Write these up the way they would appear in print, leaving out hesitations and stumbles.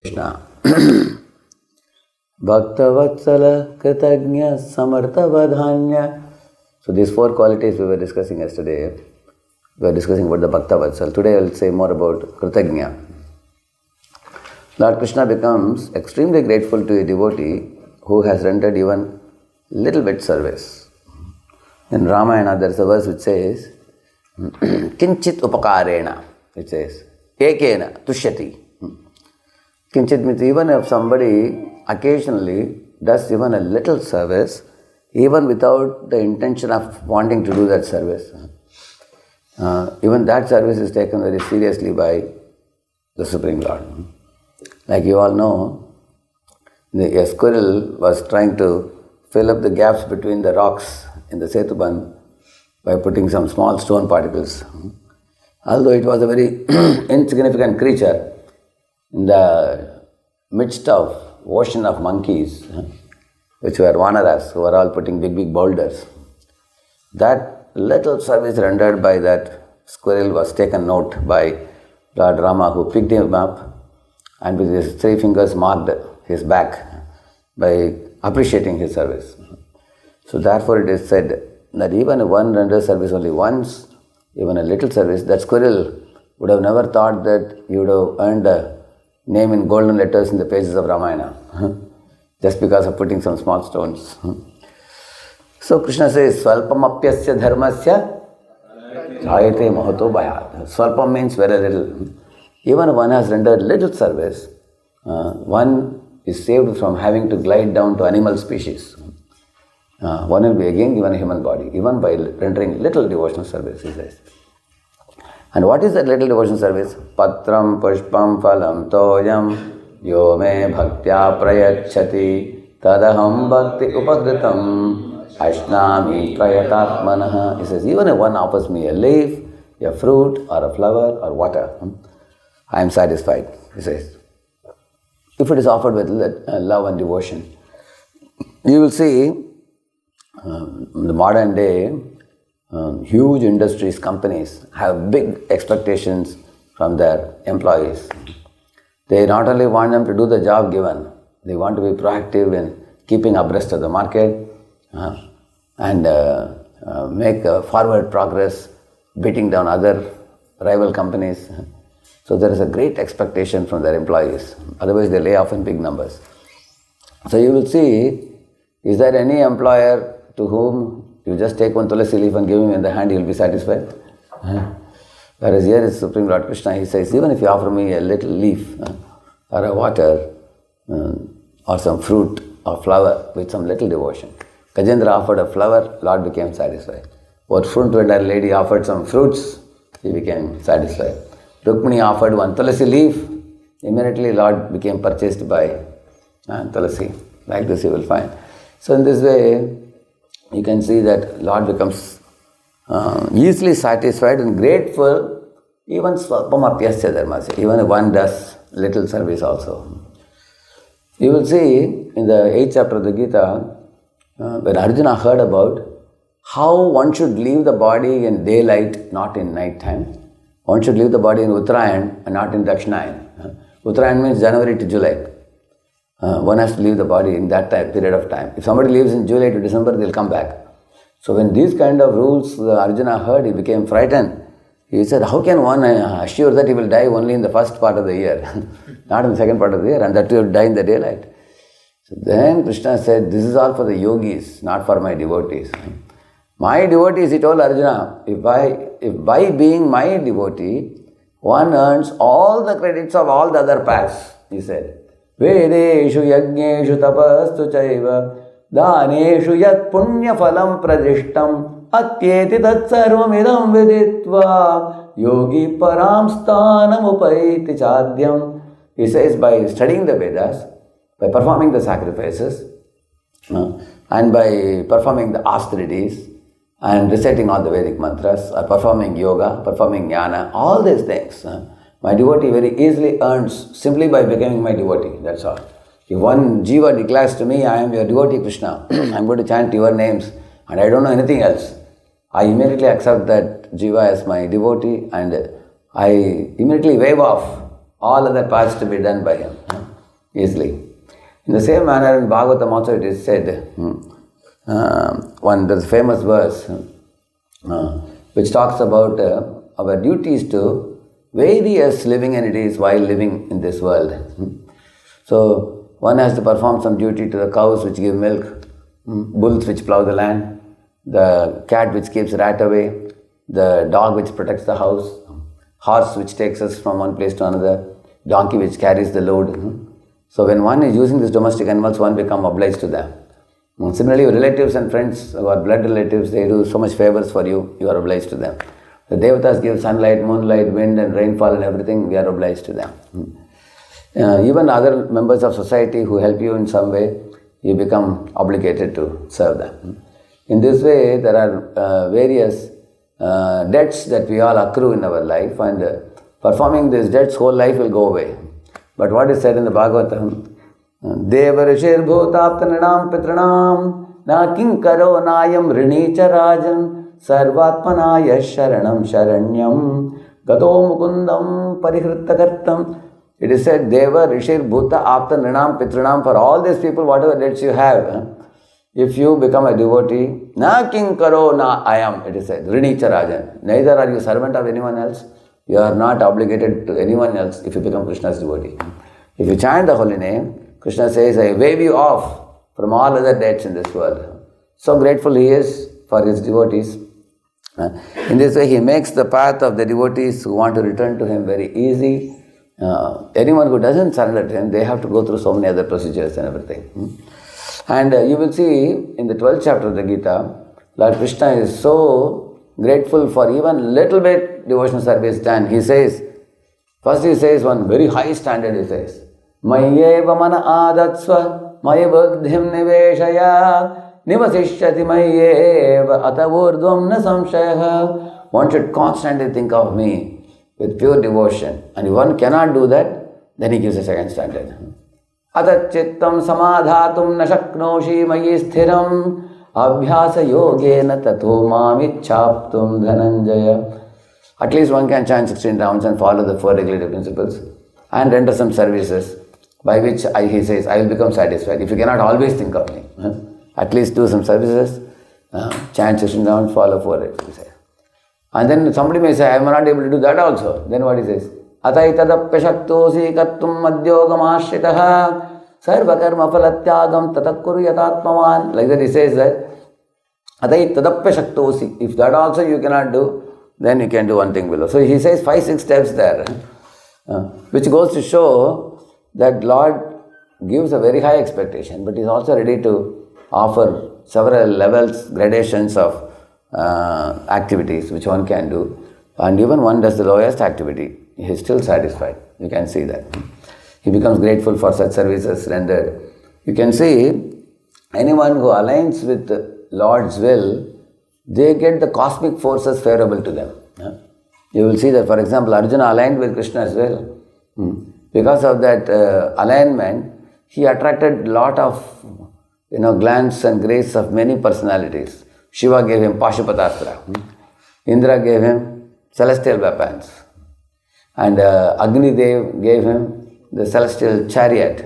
Krishna. Bhaktavatsala, Kritajna, Samartavadhanya. So these four qualities we were discussing yesterday. We were discussing about the Bhaktavatsal. Today I will say more about Kritajna. Lord Krishna becomes extremely grateful to a devotee who has rendered even little bit service. In Ramayana there is a verse which says, Kinchit upakarena. It says, Ekena tushyati. Kinchit means even if somebody occasionally does even a little service, even without the intention of wanting to do that service, even that service is taken very seriously by the Supreme Lord. Like you all know, a squirrel was trying to fill up the gaps between the rocks in the Setubandh by putting some small stone particles. Although it was a very insignificant creature, in the midst of ocean of monkeys, which were vanaras, who were all putting big boulders, that little service rendered by that squirrel was taken note by Lord Rama, who picked him up and with his 3 fingers marked his back by appreciating his service. So therefore it is said that even if one renders service only once, even a little service, that squirrel would have never thought that he would have earned a name in golden letters in the pages of Ramayana, just because of putting some small stones. So Krishna says, Swalpamapyasya dharmasya jayate mahato bhayat. Swalpam means very little. Even if one has rendered little service, one is saved from having to glide down to animal species. One will be again given a human body, even by rendering little devotional service, he says. And what is that little devotional service? Patram pushpam phalam toyam yo me bhaktya prayachati tadaham bhakti upagritam ashnami prayatatmanaha. He says, even if one offers me a leaf, a fruit, or a flower, or water, I am satisfied, he says. If it is offered with love and devotion. You will see, in the modern day, huge industries, companies have big expectations from their employees. They not only want them to do the job given, they want to be proactive in keeping abreast of the market and make forward progress, beating down other rival companies. So there is a great expectation from their employees. Otherwise they lay off in big numbers. So you will see, is there any employer to whom you just take one tulasi leaf and give him in the hand, he will be satisfied? Whereas here is Supreme Lord Krishna, he says, even if you offer me a little leaf or a water or some fruit or flower with some little devotion. Gajendra offered a flower, Lord became satisfied. What fruit vendor lady offered some fruits, he became satisfied. Rukmini offered one tulasi leaf, immediately Lord became purchased by tulasi. Like this you will find. So in this way, you can see that Lord becomes easily satisfied and grateful, even swalpamapyasya dharmasya, even if one does little service also. You will see in the 8th chapter of the Gita, when Arjuna heard about how one should leave the body in daylight, not in night time. One should leave the body in Uttarayan and not in Dakshinayan. Uttarayan means January to July. One has to leave the body in that period of time. If somebody lives in July to December, they'll come back. So when these kind of rules Arjuna heard, he became frightened. He said, how can one assure that he will die only in the first part of the year, not in the second part of the year, and that he will die in the daylight? So then Krishna said, this is all for the yogis, not for my devotees. My devotees, he told Arjuna, if by being my devotee, one earns all the credits of all the other paths, he said. Vedeshu yajneshu tapastu chaiva daneshu yat punya phalam pradishtam atyeti tat sarvamidam viditva yogi param sthanam upaiti chadyam. He says, by studying the Vedas, by performing the sacrifices, and by performing the austerities, and reciting all the Vedic mantras, or performing yoga, performing jnana, all these things, my devotee very easily earns simply by becoming my devotee, that's all. If one jiva declares to me, I am your devotee Krishna, I am going to chant your names and I don't know anything else, I immediately accept that jiva as my devotee and I immediately waive off all other parts to be done by him easily. In the same manner, in Bhagavatam also it is said, there's a famous verse which talks about our duties to various living entities while living in this world. So, one has to perform some duty to the cows which give milk, bulls which plow the land, the cat which keeps rat away, the dog which protects the house, horse which takes us from one place to another, donkey which carries the load. So when one is using these domestic animals, one becomes obliged to them. Similarly, relatives and friends who are blood relatives, they do so much favors for you, you are obliged to them. The devatas give sunlight, moonlight, wind and rainfall and everything, we are obliged to them. Even other members of society who help you in some way, you become obligated to serve them. In this way, there are various debts that we all accrue in our life, and performing these debts, whole life will go away. But what is said in the Bhagavatam, Deva Rishir Bhutaptananam Pitranam Na Kinkaro Nayam Rinicha Rajan Sarvatmanaya Sharanam Sharanyam Gato Mukundam Parihrittakartam. It is said, Deva Rishir Bhuta Aptananam Pitranam, for all these people, whatever debts you have, if you become a devotee, Na Kinkaro Na Ayam, it is said, Rinicha Rajan. Neither are you servant of anyone else. You are not obligated to anyone else if you become Krishna's devotee. If you chant the holy name, Krishna says, I waive you off from all other debts in this world. So grateful he is for his devotees. In this way, he makes the path of the devotees who want to return to him very easy. Anyone who doesn't surrender to him, they have to go through so many other procedures and everything. And you will see in the 12th chapter of the Gita, Lord Krishna is so grateful for even little bit devotional service done. He says, first he says one very high standard, he says, Mayeva mana adatsva maya buddhim niveshaya nivasishyati mayeva atavurdvam na samshaya. One should constantly think of me with pure devotion. And if one cannot do that, then he gives a second standard. Atachittam samadhatum na shaknoshi mayi sthiram abhyasa yogena tato mamichhaptum dhananjaya. At least one can chant 16 rounds and follow the 4 regulative principles and render some services by which he says, I will become satisfied. If you cannot always think of me, at least do some services, chant 16 rounds, follow 4 regulations. And then somebody may say, I am not able to do that also. Then what he says? Ataitadapya shaktosi kattum madyogamashitaha sarvakarma phalatyagam tatakuru yatatmavan. Like that he says that, Ataitadapya shaktosi. If that also you cannot do, then you can do one thing below. So he says 5-6 steps there, which goes to show that Lord gives a very high expectation, but he is also ready to offer several levels, gradations of activities which one can do. And even one does the lowest activity, he is still satisfied. You can see that. He becomes grateful for such services rendered. You can see anyone who aligns with the Lord's will, they get the cosmic forces favorable to them. You will see that, for example, Arjuna aligned with Krishna's will. Because of that alignment, he attracted a lot of glance and grace of many personalities. Shiva gave him Pashupatastra. Indra gave him celestial weapons. And Agni Dev gave him the celestial chariot.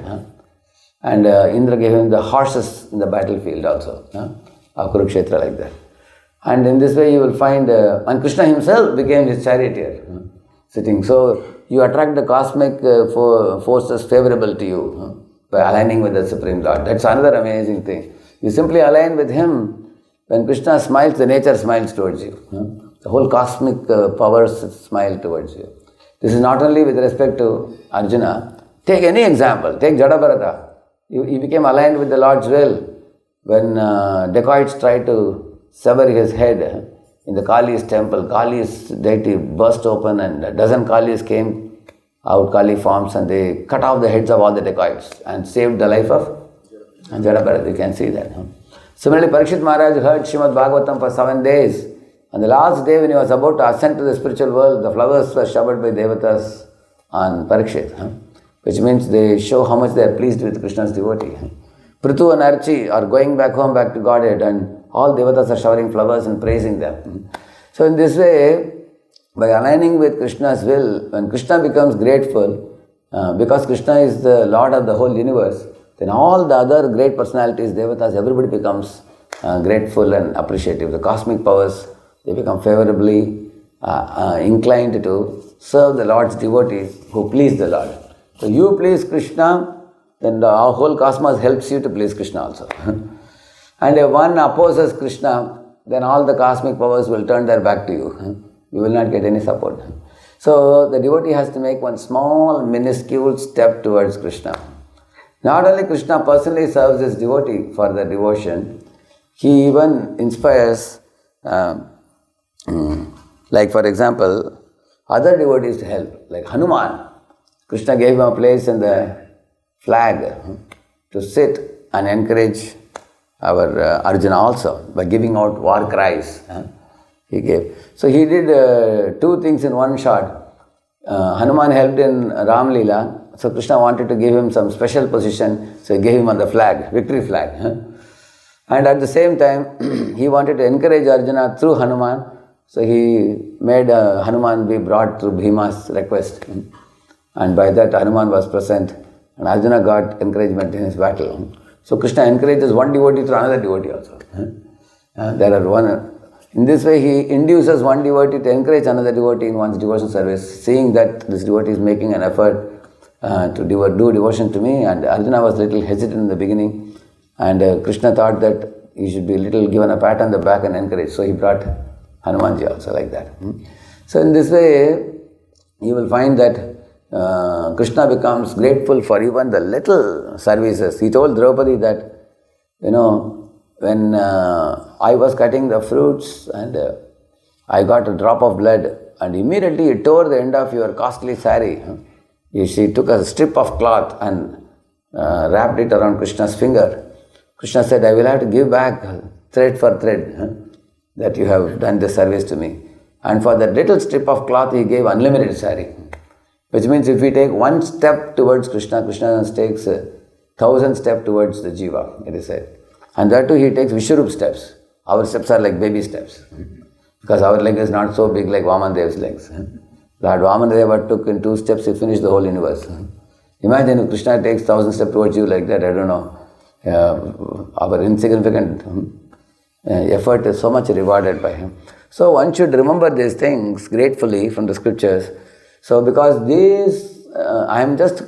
And Indra gave him the horses in the battlefield also. Of Kurukshetra, like that. And in this way you will find, and Krishna himself became his charioteer, sitting. So you attract the cosmic forces favorable to you by aligning with the Supreme Lord. That's another amazing thing. You simply align with him. When Krishna smiles, the nature smiles towards you. The whole cosmic powers smile towards you. This is not only with respect to Arjuna. Take any example. Take Jadabharata. He became aligned with the Lord's will. When dacoits tried to sever his head in the Kali's temple, Kali's deity burst open and a dozen Kalis came out, Kali forms, and they cut off the heads of all the dacoits and saved the life of Jadabharata. You can see that. Similarly, Parikshit Maharaj heard Srimad Bhagavatam for 7 days. On the last day when he was about to ascend to the spiritual world, the flowers were showered by devatas on Parikshit, which means they show how much they are pleased with Krishna's devotee. Prithu and Archi are going back home, back to Godhead, and all devatas are showering flowers and praising them. So in this way, by aligning with Krishna's will, when Krishna becomes grateful, because Krishna is the Lord of the whole universe, then all the other great personalities, devatas, everybody becomes grateful and appreciative. The cosmic powers, they become favorably inclined to serve the Lord's devotees who please the Lord. So you please Krishna, then the whole cosmos helps you to please Krishna also. And if one opposes Krishna, then all the cosmic powers will turn their back to you. You will not get any support. So the devotee has to make one small, minuscule step towards Krishna. Not only Krishna personally serves his devotee for the devotion, he even inspires, like for example, other devotees to help, like Hanuman. Krishna gave him a place in the flag to sit and encourage our Arjuna also by giving out war cries. He gave. So he did two things in one shot. Hanuman helped in Ram Leela, so Krishna wanted to give him some special position, so he gave him on the flag, victory flag. And at the same time, he wanted to encourage Arjuna through Hanuman, so he made Hanuman be brought through Bhima's request. And by that, Hanuman was present, and Arjuna got encouragement in his battle. So Krishna encourages one devotee through another devotee also. In this way, he induces one devotee to encourage another devotee in one's devotion service, seeing that this devotee is making an effort to do devotion to me. And Arjuna was a little hesitant in the beginning, and Krishna thought that he should be given a pat on the back and encouraged. So he brought Hanumanji also like that. So in this way, you will find that Krishna becomes grateful for even the little services. He told Draupadi that, when I was cutting the fruits and I got a drop of blood, and immediately you tore the end of your costly saree. She took a strip of cloth and wrapped it around Krishna's finger. Krishna said, I will have to give back thread for thread that you have done this service to me. And for that little strip of cloth, he gave unlimited saree. Which means if we take one step towards Krishna, Krishna takes 1,000 steps towards the jiva, it is said. And that too he takes Vishwarup steps. Our steps are like baby steps. Because our leg is not so big like Vamanadev's legs. Lord Vamanadeva took in 2 steps, he finished the whole universe. Imagine if Krishna takes 1,000 steps towards you like that, I don't know. Our insignificant effort is so much rewarded by him. So one should remember these things gratefully from the scriptures. So because these, I am just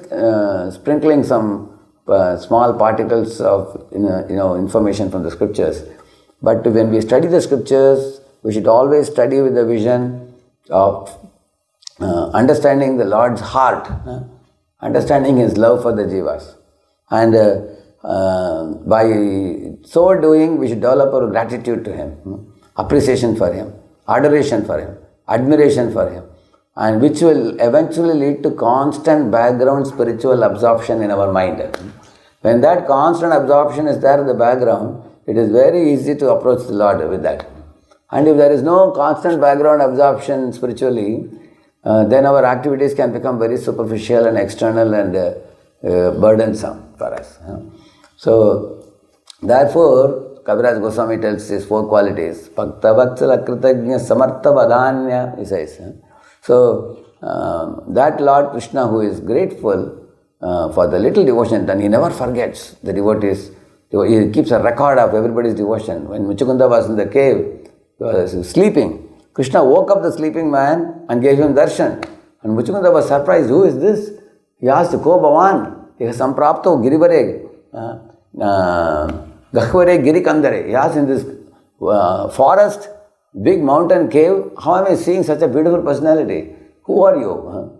sprinkling some small particles of information from the scriptures. But when we study the scriptures, we should always study with the vision of understanding the Lord's heart, understanding His love for the jivas. And by so doing, we should develop our gratitude to Him, appreciation for Him, adoration for Him, admiration for Him, and which will eventually lead to constant background spiritual absorption in our mind. When that constant absorption is there in the background, it is very easy to approach the Lord with that. And if there is no constant background absorption spiritually, then our activities can become very superficial and external and burdensome for us. So, therefore, Kaviraj Goswami tells these 4 qualities. Bhakta Vatsala Kritajna Samartha Vadhanya, he says. So, that Lord Krishna who is grateful for the little devotion done, he never forgets the devotees. He keeps a record of everybody's devotion. When Muchukunda was in the cave, he was sleeping. Krishna woke up the sleeping man and gave him darshan. And Muchukunda was surprised, who is this? He asked, Ko Bhavan? He has samprapto girivare, gakhvare girikandare. He asked, in this forest, big mountain cave, how am I seeing such a beautiful personality? Who are you?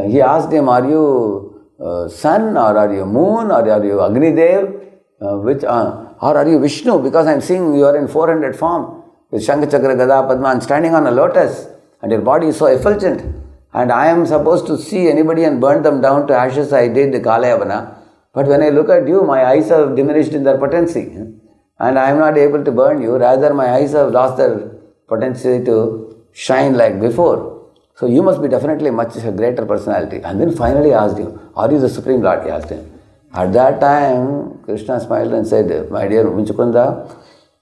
He asked him, are you sun, or are you moon, or are you Agnidev? Or are you Vishnu? Because I am seeing you are in 400 form, with Shankha Chakra Gada Padma, and standing on a lotus, and your body is so effulgent. And I am supposed to see anybody and burn them down to ashes. I did the Kalayavana. But when I look at you, my eyes have diminished in their potency. And I am not able to burn you. Rather, my eyes have lost their potency to shine like before. So you must be definitely much a greater personality. And then finally asked him, are you the Supreme Lord? He asked him. At that time, Krishna smiled and said, my dear Muchukunda,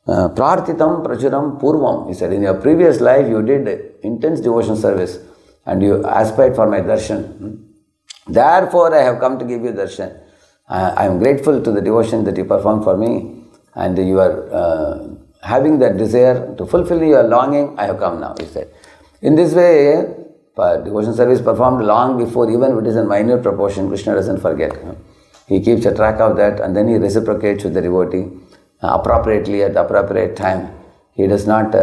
Prarthitam Prachuram Purvam. He said, in your previous life you did intense devotion service and you aspired for my darshan. Therefore, I have come to give you darshan. I am grateful to the devotion that you performed for me, and you are having that desire to fulfill your longing. I have come now, he said. In this way, devotion service performed long before, even if it is in minute proportion, Krishna doesn't forget. He keeps a track of that, and then he reciprocates with the devotee appropriately at the appropriate time. He does not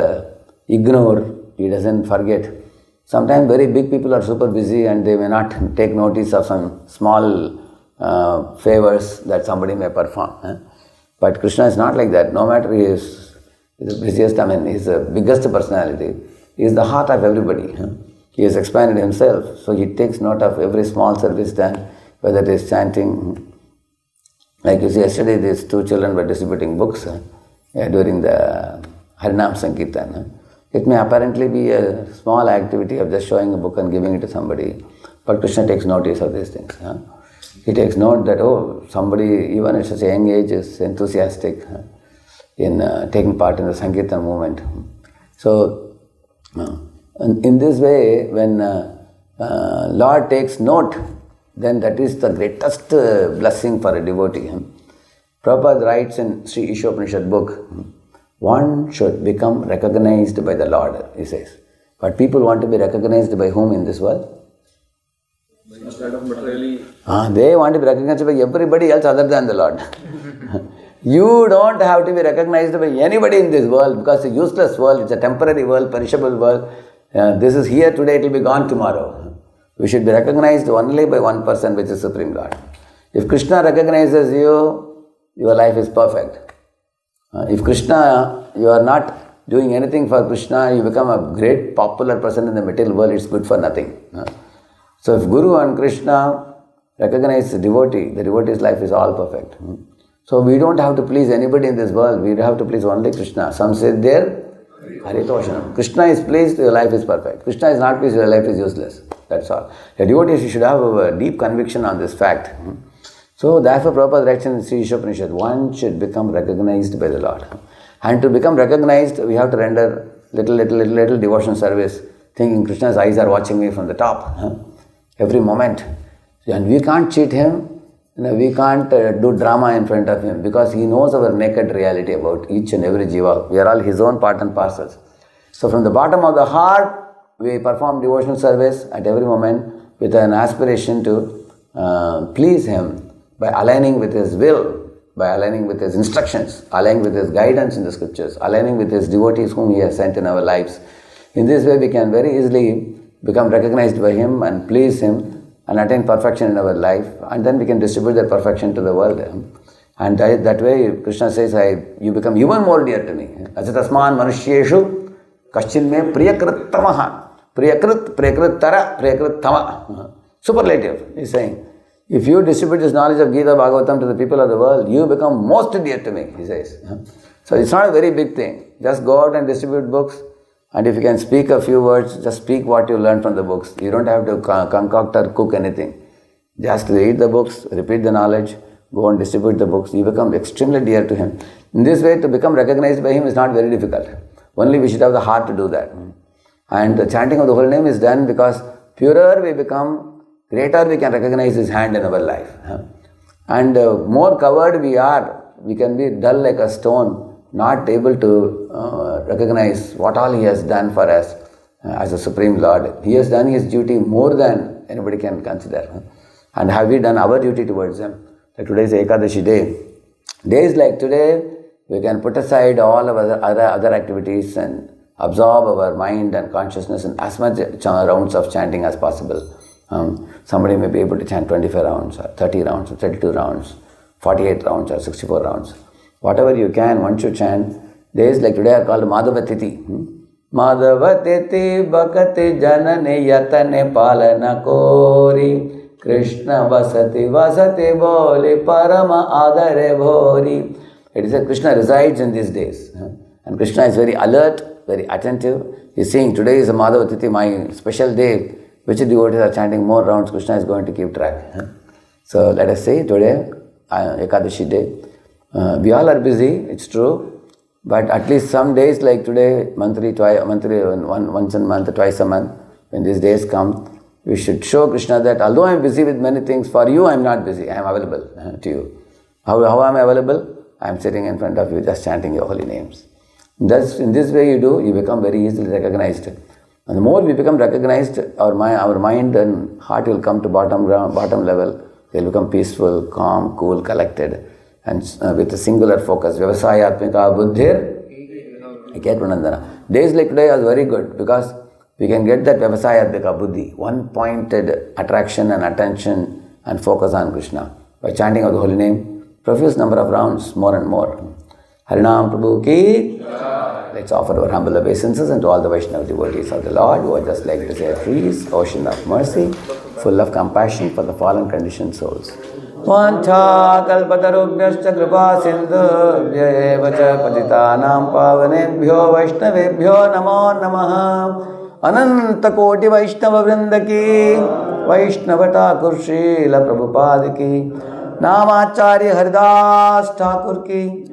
ignore, he doesn't forget. Sometimes very big people are super busy and they may not take notice of some small favors that somebody may perform. But Krishna is not like that. No matter he is the busiest, he is the biggest personality. He is the heart of everybody. He has expanded himself, so he takes note of every small service done, whether it is chanting. Like you see, yesterday these two children were distributing books during the Harinam Sankirtan. It may apparently be a small activity of just showing a book and giving it to somebody, but Krishna takes notice of these things. He takes note that, somebody, even at such a young age, is enthusiastic in taking part in the Sankirtan movement. So, in this way, when Lord takes note, then that is the greatest blessing for a devotee. Prabhupada writes in Sri Ishopanishad book, one should become recognized by the Lord, he says. But people want to be recognized by whom in this world? Instead of materially. They want to be recognized by everybody else other than the Lord. You don't have to be recognized by anybody in this world, because it's a useless world, it's a temporary world, perishable world. This is here today, it will be gone tomorrow. We should be recognized only by one person, which is Supreme Lord. If Krishna recognizes you, your life is perfect. If Krishna, you are not doing anything for Krishna, you become a great popular person in the material world, it's good for nothing. So if Guru and Krishna recognize the devotee's life is all perfect. So we don't have to please anybody in this world, we have to please only Krishna. Some say there, Hare Krishna. Krishna is pleased, your life is perfect. Krishna is not pleased, your life is useless. That's all. A devotee should have a deep conviction on this fact. So therefore Prabhupada writes in Sri Ishopanishad, one should become recognized by the Lord. And to become recognized, we have to render little devotion service, thinking Krishna's eyes are watching me from the top, every moment. And we can't cheat him, we can't do drama in front of him, because he knows our naked reality about each and every jiva. We are all his own part and parcels. So from the bottom of the heart, we perform devotional service at every moment with an aspiration to please him, by aligning with his will, by aligning with his instructions, aligning with his guidance in the scriptures, aligning with his devotees whom he has sent in our lives. In this way, we can very easily become recognized by him and please him and attain perfection in our life, and then we can distribute that perfection to the world. And that way, Krishna says, you become even more dear to me. Ajatasman manushyeshu kaschin me priyakrit tamaha. Priyakrit tara, priyakrit tama. Superlative, he is saying. If you distribute this knowledge of Gita Bhagavatam to the people of the world, you become most dear to me, he says. So it's not a very big thing. Just go out and distribute books, and if you can speak a few words, just speak what you learned from the books. You don't have to concoct or cook anything. Just read the books, repeat the knowledge, go and distribute the books. You become extremely dear to him. In this way, to become recognized by him is not very difficult. Only we should have the heart to do that. And the chanting of the holy name is done because purer we become, greater we can recognize his hand in our life. And more covered we are, we can be dull like a stone, not able to recognize what all he has done for us as a Supreme Lord. He has done his duty more than anybody can consider. And have we done our duty towards him? Like today is Ekadashi day. Days like today, we can put aside all of other activities and absorb our mind and consciousness in as much rounds of chanting as possible. Somebody may be able to chant 25 rounds, or 30 rounds, or 32 rounds, 48 rounds, or 64 rounds. Whatever you can, once you chant, days like today are called Madhava Tithi. Madhava Tithi Bhakati Janane Yatane Palana Kori Krishna Vasati Boli Parama Adare Bhori. It is that Krishna resides in these days. And Krishna is very alert, very attentive. He is saying, today is a Madhava Tithi, my special day. Which devotees are chanting more rounds, Krishna is going to keep track. So let us say today, Ekadashi day, we all are busy, it's true, but at least some days like today, once a month, twice a month, when these days come, We should show Krishna that although I am busy with many things, for you I am not busy, I am available to you. How am I available? I am sitting in front of you just chanting your holy names. Thus, in this way you become very easily recognized. And the more we become recognized, our mind and heart will come to bottom level. They will become peaceful, calm, cool, collected, and with a singular focus. Vyavasayatmika buddhir eketvanandana. Days like today are very good because we can get that vyavasayatmika buddhi, one-pointed attraction and attention and focus on Krishna. By chanting of the holy name, profuse number of rounds, more and more. Harinam Prabhu ki. Let's offer our humble obeisances and to all the Vaishnava devotees of the Lord who are just like the Hare Trees, ocean of mercy, full of compassion for the fallen conditioned souls. Vancha kalpatarubhyascha kripa sindhubhya eva cha patitanam pavanebhyo vaishnavebhyo namo namaha. Ananta koti Vaishnava vrinda ki, Vaishnava Thakur Srila Prabhupada ki, Namacharya Haridas Thakur ki,